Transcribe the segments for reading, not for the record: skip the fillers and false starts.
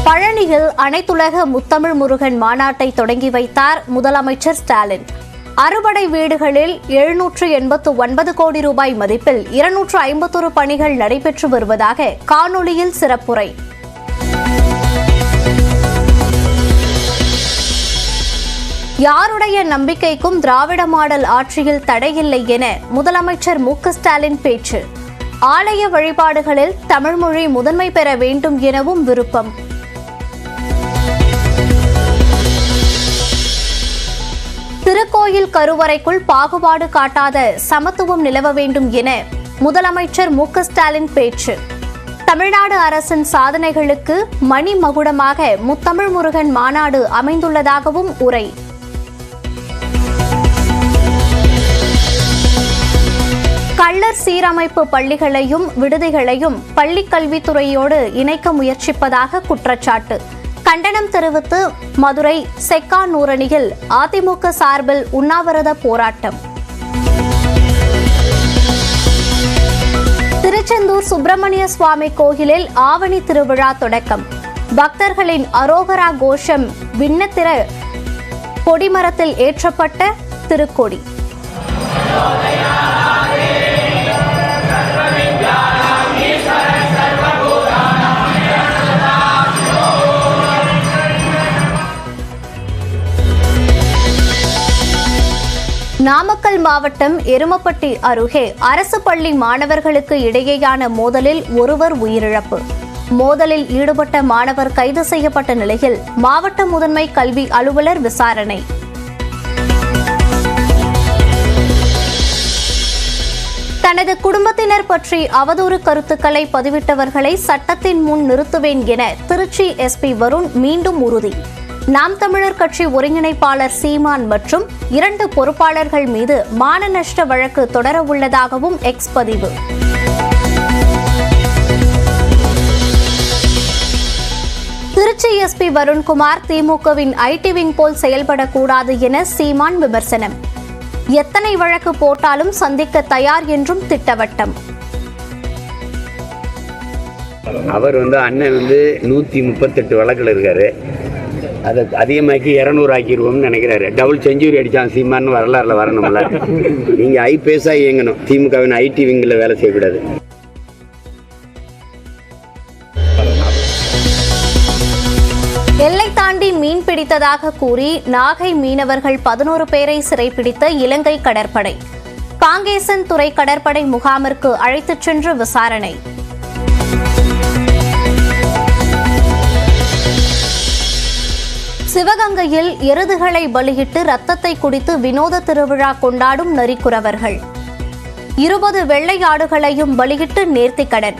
பழனியில் அனைத்துலக முத்தமிழ் முருகன் மாநாட்டை தொடங்கி வைத்தார் முதலமைச்சர் ஸ்டாலின். அறுபடை வீடுகளில் 789 கோடி ரூபாய் மதிப்பில் 251 பணிகள் நடைபெற்று வருவதாக காணொலியில் சிறப்புரை. யாருடைய நம்பிக்கைக்கும் திராவிட மாடல் ஆட்சியில் தடையில்லை என முதலமைச்சர் மு.க. ஸ்டாலின் பேச்சு. ஆலய வழிபாடுகளில் தமிழ்மொழி முதன்மை பெற வேண்டும் எனவும் விருப்பம். திருக்கோயில் கருவறைக்குள் பாகுபாடு காட்டாத சமத்துவம் நிலவ வேண்டும் என முதலமைச்சர் மு.க. ஸ்டாலின் பேச்சு. தமிழ்நாடு அரசின் சாதனைகளுக்கு மணிமகுடமாக முத்தமிழ் முருகன் மாநாடு அமைந்துள்ளதாகவும் உரை. கள்ளர் சீரமைப்பு பள்ளிகளையும் விடுதிகளையும் பள்ளிக்கல்வித்துறையோடு இணைக்க முயற்சிப்பதாக குற்றச்சாட்டு. கண்டனம் தெரிவித்து மதுரை செக்கானூரணியில் அதிமுக சார்பில் உண்ணாவிரத போராட்டம். திருச்செந்தூர் சுப்பிரமணிய சுவாமி கோயிலில் ஆவணி திருவிழா தொடக்கம். பக்தர்களின் அரோகரா கோஷம் விண்ணத்திர கொடிமரத்தில் ஏற்றப்பட்ட திருக்கொடி. நாமக்கல் மாவட்டம் எருமப்பட்டி அருகே அரசு பள்ளி மாணவர்களுக்கு இடையேயான மோதலில் ஒருவர் உயிரிழப்பு. மோதலில் ஈடுபட்ட மாணவர் கைது செய்யப்பட்ட நிலையில் மாவட்ட முதன்மை கல்வி அலுவலர் விசாரணை. தனது குடும்பத்தினர் பற்றி அவதூறு கருத்துக்களை பதிவிட்டவர்களை சட்டத்தின் முன் நிறுத்துவேன் என திருச்சி எஸ்பி வருண் மீண்டும் உறுதி. நாம் தமிழர் கட்சி ஒருங்கிணைப்பாளர் சீமான் மற்றும் 2 பொறுப்பாளர்கள் மீது மான நஷ்ட வழக்கு தொடர உள்ளதாகவும் எக்ஸ் பதிவு. திருச்சி எஸ்பி வருண்குமார் திமுகவின் ஐடி விங் போல் செயல்படக்கூடாது என சீமான் விமர்சனம். எத்தனை வழக்கு போட்டாலும் சந்திக்க தயார் என்றும் திட்டவட்டம். அவர் அண்ணன் 138 வழக்கில் இருக்காரு. அதை அதிகமாக்கி 200 ஆக்கிடுவோம்னு நினைக்கிறாரு. டபுள் செஞ்சுரி அடித்தான் சீமான்னு வரலாறுல வரணும்ல. நீங்கள் ஐபிஎஸ்ஸாக இயங்கணும், திமுகவின் ஐடி விங்கில் வேலை செய்யக்கூடாது. எல்லை தாண்டி மீன் பிடித்ததாக கூறி நாகை மீனவர்கள் 11 பேரை சிறைப்பிடித்த இலங்கை கடற்படை. காங்கேசன் துறை கடற்படை முகாமிற்கு அழைத்துச் சென்று விசாரணை. சிவகங்கையில் எருதுகளை பலியிட்டு ரத்தத்தை குடித்து வினோத திருவிழா கொண்டாடும் நரிக்குறவர்கள். 20 வெள்ளை ஆடுகளையும் பலியிட்டு நேர்த்திக்கடன்.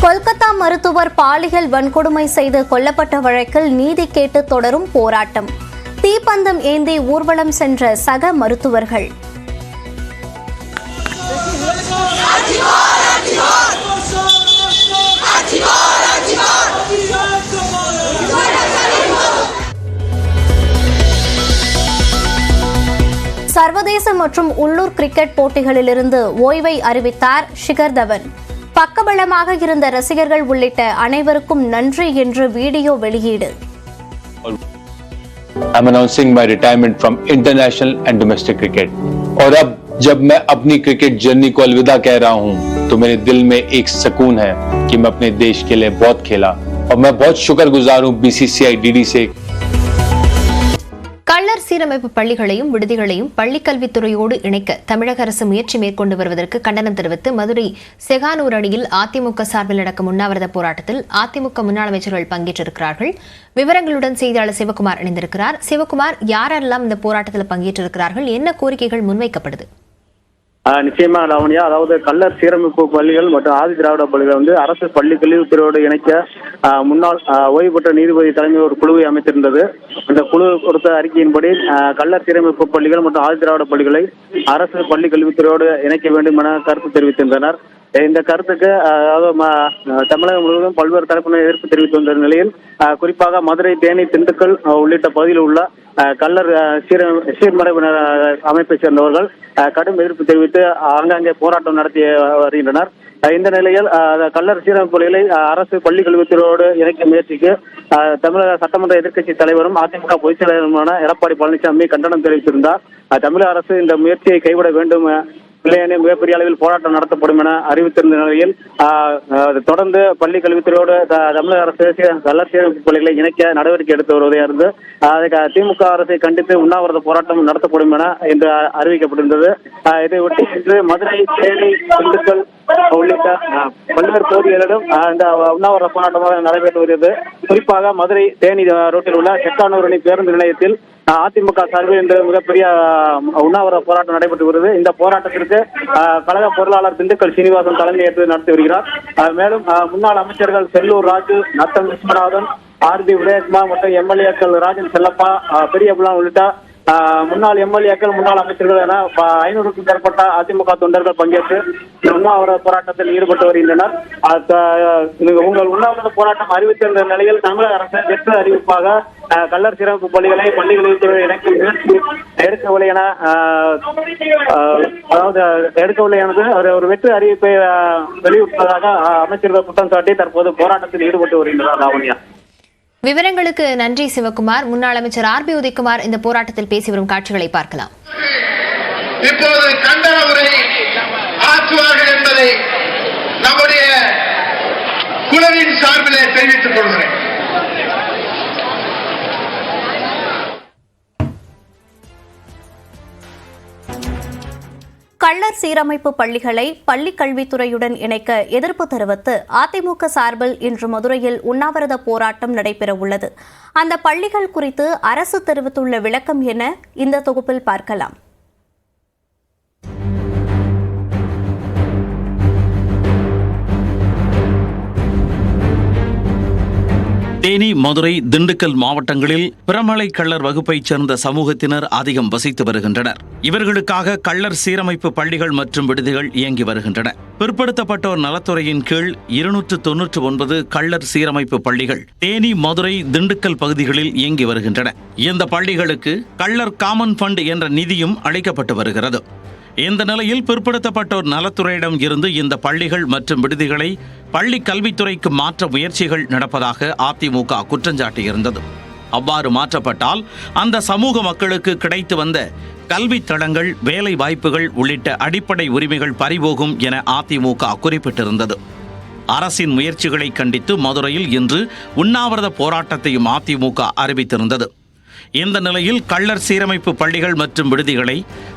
கொல்கத்தா மருத்துவர் பாலியல் வன்கொடுமை செய்து கொல்லப்பட்ட வழக்கில் நீதி கேட்டு தொடரும் போராட்டம். தீப்பந்தம் ஏந்தி ஊர்வலம் சென்ற சக மருத்துவர்கள். சர்வதேச மற்றும் உள்ளூர் கிரிக்கெட் போட்டிகளிலிருந்து ஓய்வை அறிவித்தார் ஷிகர் தவன். பக்கபலமாக இருந்த ரசிகர்கள் உள்ளிட்ட அனைவருக்கும் நன்றி என்று வீடியோ வெளியீடு. I'm announcing my retirement from international and domestic cricket. और अब जब मैं अपनी क्रिकेट जर्नी को अलविदा कह रहा हूं, तो मेरे दिल में एक सुकून है कि मैं अपने देश के लिए बहुत खेला और मैं बहुत शुक्रगुजार हूं बीसीसीआई डीडी से. கள்ளர் சீரமைப்பு பள்ளிகளையும் விடுதிகளையும் பள்ளிக்கல்வித்துறையோடு இணைக்க தமிழக அரசு முயற்சி மேற்கொண்டு வருவதற்கு கண்டனம் தெரிவித்து மதுரை செகானூர் அணியில் அதிமுக சார்பில் நடக்கும் உண்ணாவிரத போராட்டத்தில் அதிமுக முன்னாள் அமைச்சர்கள் பங்கேற்றிருக்கிறார்கள். விவரங்களுடன் செய்தியாளர் சிவகுமார் இணைந்திருக்கிறார். சிவகுமார், யாரெல்லாம் இந்த போராட்டத்தில் பங்கேற்றிருக்கிறார்கள்? என்ன கோரிக்கைகள் முன்வைக்கப்படுது? நிச்சயமா லாவணியா, அதாவது கள்ளர் சீரமைப்பு பள்ளிகள் மற்றும் ஆதி திராவிட பள்ளிகள் அரசு பள்ளி கல்வித்துறையோடு இணைக்க முன்னாள் ஓய்வு பெற்ற நீதிபதி தலைமையில் ஒரு குழுவை அமைத்திருந்தது. அந்த குழு கொடுத்த அறிக்கையின்படி கள்ளர் சீரமைப்பு பள்ளிகள் மற்றும் ஆதி திராவிட பள்ளிகளை அரசு பள்ளி கல்வித்துறையோடு இணைக்க வேண்டும் என கருத்து தெரிவித்திருந்தனர். இந்த கருத்துக்கு தமிழகம் முழுவதும் பல்வேறு தரப்பினர் எதிர்ப்பு தெரிவித்து வந்த நிலையில் குறிப்பாக மதுரை, தேனி, திண்டுக்கல் உள்ளிட்ட பகுதியில் உள்ள கள்ளர் சீர்மரபினர் அமைப்பை சேர்ந்தவர்கள் கடும் எதிர்ப்பு தெரிவித்து ஆங்காங்கே போராட்டம் நடத்தி வருகின்றனர். இந்த நிலையில் கள்ளர் சீரமைப்பு பள்ளிகளை அரசு பள்ளி கல்வித்துறையோடு இணைக்கும் முயற்சிக்கு தமிழக சட்டமன்ற எதிர்க்கட்சி தலைவரும் அதிமுக பொதுச் செயலாளருமான எடப்பாடி பழனிசாமி கண்டனம் தெரிவித்திருந்தார். தமிழக அரசு இந்த முயற்சியை கைவிட வேண்டும், இல்லையெனில் மிகப்பெரிய அளவில் போராட்டம் நடத்தப்படும் என அறிவித்திருந்த நிலையில் தொடர்ந்து பள்ளி கல்வித்துறையோடு தமிழக அரசு கள்ளர் சீரமைப்பு பள்ளிகளை இணைக்க நடவடிக்கை எடுத்து வருவதை இருந்து திமுக அரசை கண்டித்து உண்ணாவிரத போராட்டம் நடத்தப்படும் என இன்று அறிவிக்கப்பட்டிருந்தது. இதையொட்டி இன்று மதுரை, தேனி, திண்டுக்கல் உள்ளிட்ட பல்வேறு பகுதிகளிலும் இந்த உண்ணாவிரத போராட்டமாக நடைபெற்று வருகிறது. குறிப்பாக மதுரை தேனி ரோட்டில் உள்ள செக்கானூரணி பேருந்து நிலையத்தில் அதிமுக சார்பில் இன்று மிகப்பெரிய உண்ணாவிரத போராட்டம் நடைபெற்று வருகிறது. இந்த போராட்டத்திற்கு கழக பொருளாளர் திண்டுக்கல் சீனிவாசன் தலைமையேற்று நடத்தி வருகிறார். மேலும் முன்னாள் அமைச்சர்கள் செல்லூர் ராஜு, நத்தம் விஸ்வநாதன், ஆர்பி உதயகுமார் மற்றும் எம்எல்ஏக்கள் ராஜன் செல்லப்பா, பெரியபுலாம் உள்ளிட்ட முன்னாள் எம்எல்ஏக்கள், முன்னாள் அமைச்சர்கள் என 500க்கும் மேற்பட்ட அதிமுக தொண்டர்கள் பங்கேற்று உண்ணாவிரத போராட்டத்தில் ஈடுபட்டு வருகின்றனர். உங்கள் உண்ணாவிரத போராட்டம் அறிவித்திருந்த நிலையில் தமிழக அரசு வெற்று அறிவிப்பாக கள்ளர் சீரமைப்பு பள்ளிகளை பள்ளிகளில் இணைக்கும் முயற்சி எடுக்கவில்லை என எடுக்கவில்லை எனது ஒரு வெற்று அறிவிப்பை வெளியிட்டதாக அமைச்சர்கள் குற்றம் சாட்டி தற்போது போராட்டத்தில் ஈடுபட்டு வருகின்றனர். லாவண்யா, விவரங்களுக்கு நன்றி சிவகுமார். முன்னாள் அமைச்சர் ஆர்பி உதயகுமார் இந்த போராட்டத்தில் பேசி வரும் காட்சிகளை பார்க்கலாம். இப்போது கண்டன உரை ஆற்றுவார்கள் என்பதை நம்முடைய குழுவின் சார்பிலே தெரிவித்துக் கொள்கிறேன். கள்ளர் சீரமைப்பு பள்ளிகளை பள்ளிக் கல்வித்துறையுடன் இணைக்க எதிர்ப்பு தெரிவித்து அதிமுக சார்பில் இன்று மதுரையில் உண்ணாவிரத போராட்டம் நடைபெறவுள்ளது. அந்த பள்ளிகள் குறித்து அரசு தெரிவித்துள்ள விளக்கம் என இந்த தொகுப்பில் பார்க்கலாம். தேனி, மதுரை, திண்டுக்கல் மாவட்டங்களில் பிரமலை கள்ளர் வகுப்பைச் சேர்ந்த சமூகத்தினர் அதிகம் வசித்து வருகின்றனர். இவர்களுக்காக கள்ளர் சீரமைப்பு பள்ளிகள் மற்றும் விடுதிகள் இயங்கி வருகின்றன. பிற்படுத்தப்பட்டோர் நலத்துறையின் கீழ் 299 கள்ளர் சீரமைப்பு பள்ளிகள் தேனி, மதுரை, திண்டுக்கல் பகுதிகளில் இயங்கி வருகின்றன. இந்த பள்ளிகளுக்கு கள்ளர் காமன் ஃபண்ட் என்ற நிதியும் அளிக்கப்பட்டு வருகிறது. இந்த நிலையில் பிற்படுத்தப்பட்டோர் நலத்துறையிடம் இருந்து இந்த பள்ளிகள் மற்றும் விடுதிகளை பள்ளி கல்வித்துறைக்கு மாற்ற முயற்சிகள் நடப்பதாக அதிமுக குற்றஞ்சாட்டியிருந்தது. அவ்வாறு மாற்றப்பட்டால் அந்த சமூக மக்களுக்கு கிடைத்து வந்த கல்வி தளங்கள், வேலை வாய்ப்புகள் உள்ளிட்ட அடிப்படை உரிமைகள் பறிபோகும் என அதிமுக குறிப்பிட்டிருந்தது. அரசின் முயற்சிகளை கண்டித்து மதுரையில் இன்று உண்ணாவிரத போராட்டத்தையும் அதிமுக அறிவித்திருந்தது. இந்த நிலையில் கள்ளர் சீரமைப்பு பள்ளிகள் மற்றும் விடுதிகளை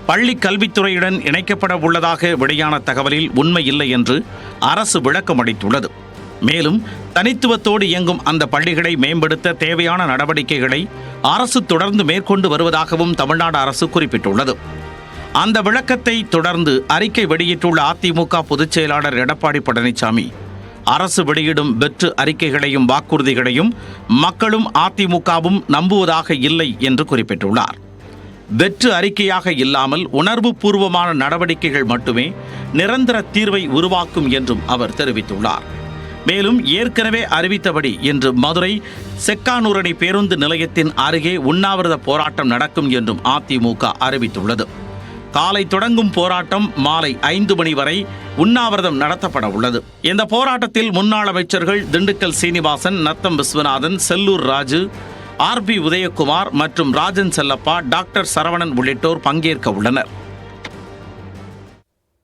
பள்ளி கல்வித்துறையுடன் இணைக்கப்பட உள்ளதாக வெளியான தகவலில் உண்மை இல்லை என்று அரசு விளக்கம் அளித்துள்ளது. மேலும் தனித்துவத்தோடு இயங்கும் அந்த பள்ளிகளை மேம்படுத்த தேவையான நடவடிக்கைகளை அரசு தொடர்ந்து மேற்கொண்டு வருவதாகவும் தமிழ்நாடு அரசு குறிப்பிட்டுள்ளது. அந்த விளக்கத்தை தொடர்ந்து அறிக்கை வெளியிட்டுள்ள அதிமுக பொதுச் செயலாளர் எடப்பாடி பழனிசாமி, அரசு வெளியிடும் வெற்று அறிக்கைகளையும் வாக்குறுதிகளையும் மக்களும் அதிமுகவும் நம்புவதாக இல்லை என்று குறிப்பிட்டுள்ளார். வெற்று அறிக்கையாக இல்லாமல் உணர்வு பூர்வமான நடவடிக்கைகள் மட்டுமே நிரந்தர தீர்வை உருவாக்கும் என்றும் அவர் தெரிவித்துள்ளார். மேலும் ஏற்கனவே அறிவித்தபடி இன்று மதுரை செக்கானூரணி பேருந்து நிலையத்தின் அருகே உண்ணாவிரத போராட்டம் நடக்கும் என்றும் அதிமுக அறிவித்துள்ளது. காலை தொடங்கும் போராட்டம் மாலை 5 மணி வரை உண்ணாவிரதம் நடத்தப்பட உள்ளது. இந்த போராட்டத்தில் முன்னாள் அமைச்சர்கள் திண்டுக்கல் சீனிவாசன், நத்தம் விஸ்வநாதன், செல்லூர் ராஜு, ஆர்பி உதயகுமார் மற்றும் ராஜன் செல்லப்பா, டாக்டர் சரவணன் உள்ளிட்டோர் பங்கேற்க உள்ளனர்.